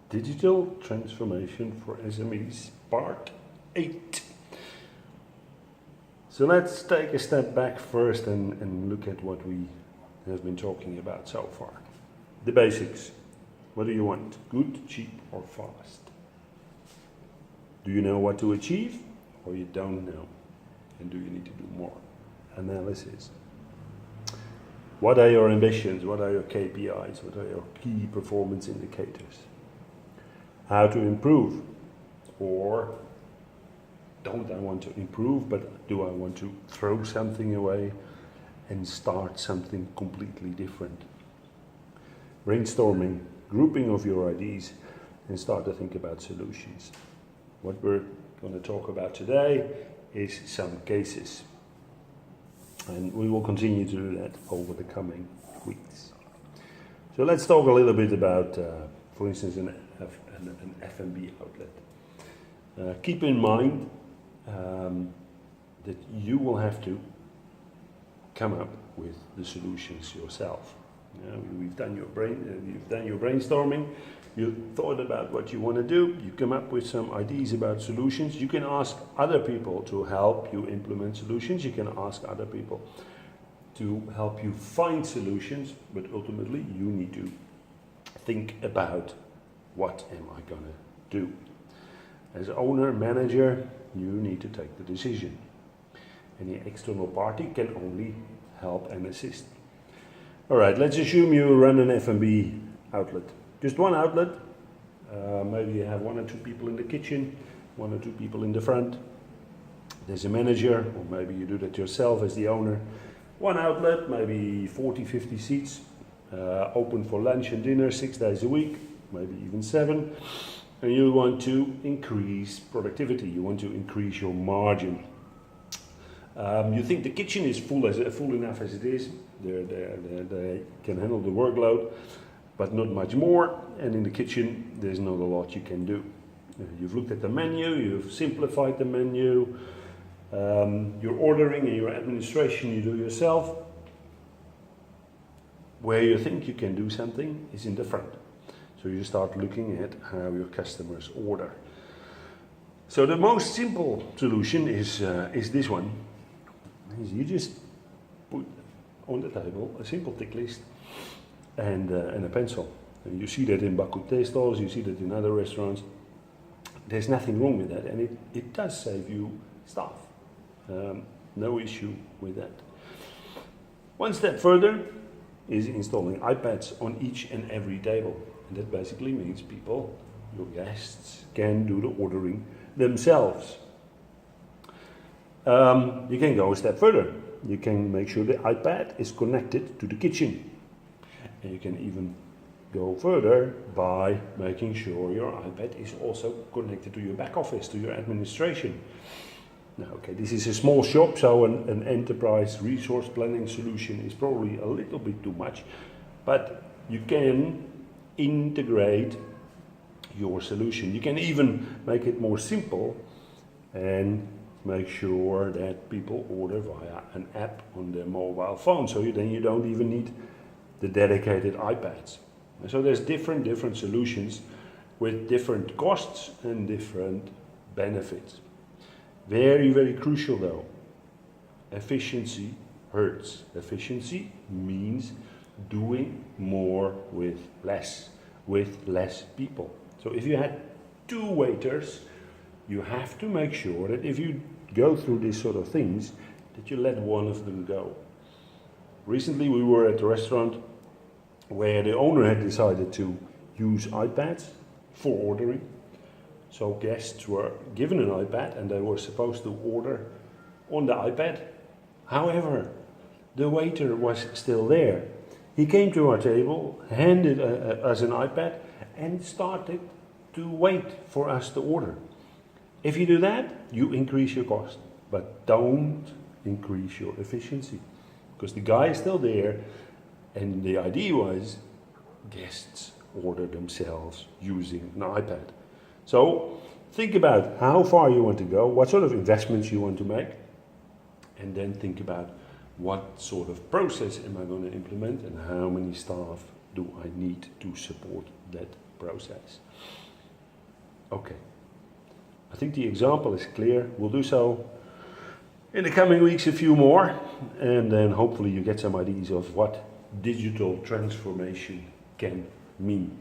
Digital Transformation for SMEs, Part 8. So let's take a step back first and look at what we have been talking about so far. The basics. What do you want? Good, cheap, or fast? Do you know what to achieve, or you don't know? And do you need to do more? Analysis. What are your ambitions? What are your KPIs? What are your key performance indicators? How to improve? Or don't I want to improve, but do I want to throw something away and start something completely different? Brainstorming, grouping of your ideas, and start to think about solutions. What we're going to talk about today is some cases. And we will continue to do that over the coming weeks. So let's talk a little bit about, for instance, an F&B outlet. Keep in mind that you will have to come up with the solutions yourself. You've done your brainstorming. You thought about what you want to do. You come up with some ideas about solutions. You can ask other people to help you implement solutions. You can ask other people to help you find solutions. But ultimately, you need to think about, what am I going to do? As owner, manager, you need to take the decision. Any external party can only help and assist. All right, let's assume you run an F&B outlet. Just one outlet. Maybe you have one or two people in the kitchen, one or two people in the front. There's a manager, or maybe you do that yourself as the owner. One outlet, maybe 40, 50 seats, open for lunch and dinner 6 days a week, maybe even 7. And you want to increase productivity. You want to increase your margin. You think the kitchen is full enough as it is. They can handle the workload, but not much more. And in the kitchen, there's not a lot you can do. You've looked at the menu, you've simplified the menu. Your ordering and your administration you do yourself. Where you think you can do something is in the front. So you start looking at how your customers order. So the most simple solution is this one. You just put on the table a simple tick list and a pencil. And you see that in bas côté stalls, you see that in other restaurants. There's nothing wrong with that, and it does save you staff. No issue with that. One step further is installing iPads on each and every table. And that basically means people, your guests, can do the ordering themselves. You can go a step further. You can make sure the iPad is connected to the kitchen. And you can even go further by making sure your iPad is also connected to your back office, to your administration. Now, okay, this is a small shop, so an enterprise resource planning solution is probably a little bit too much, but you can integrate your solution. You can even make it more simple and make sure that people order via an app on their mobile phone, so then you don't even need the dedicated iPads. And so there's different solutions with different costs and different benefits. Very, very crucial though, efficiency hurts. Efficiency means doing more with less people. So if you had 2 waiters, you have to make sure that if you go through these sort of things, that you let one of them go. Recently we were at a restaurant where the owner had decided to use iPads for ordering. So guests were given an iPad and they were supposed to order on the iPad. However, the waiter was still there. He came to our table, handed us an iPad and started to wait for us to order. If you do that, you increase your cost, but don't increase your efficiency. Because the guy is still there and the idea was guests order themselves using an iPad. So think about how far you want to go, what sort of investments you want to make, and then think about what sort of process am I going to implement and how many staff do I need to support that process? Okay. I think the example is clear. We'll do so in the coming weeks a few more, and then hopefully you get some ideas of what digital transformation can mean.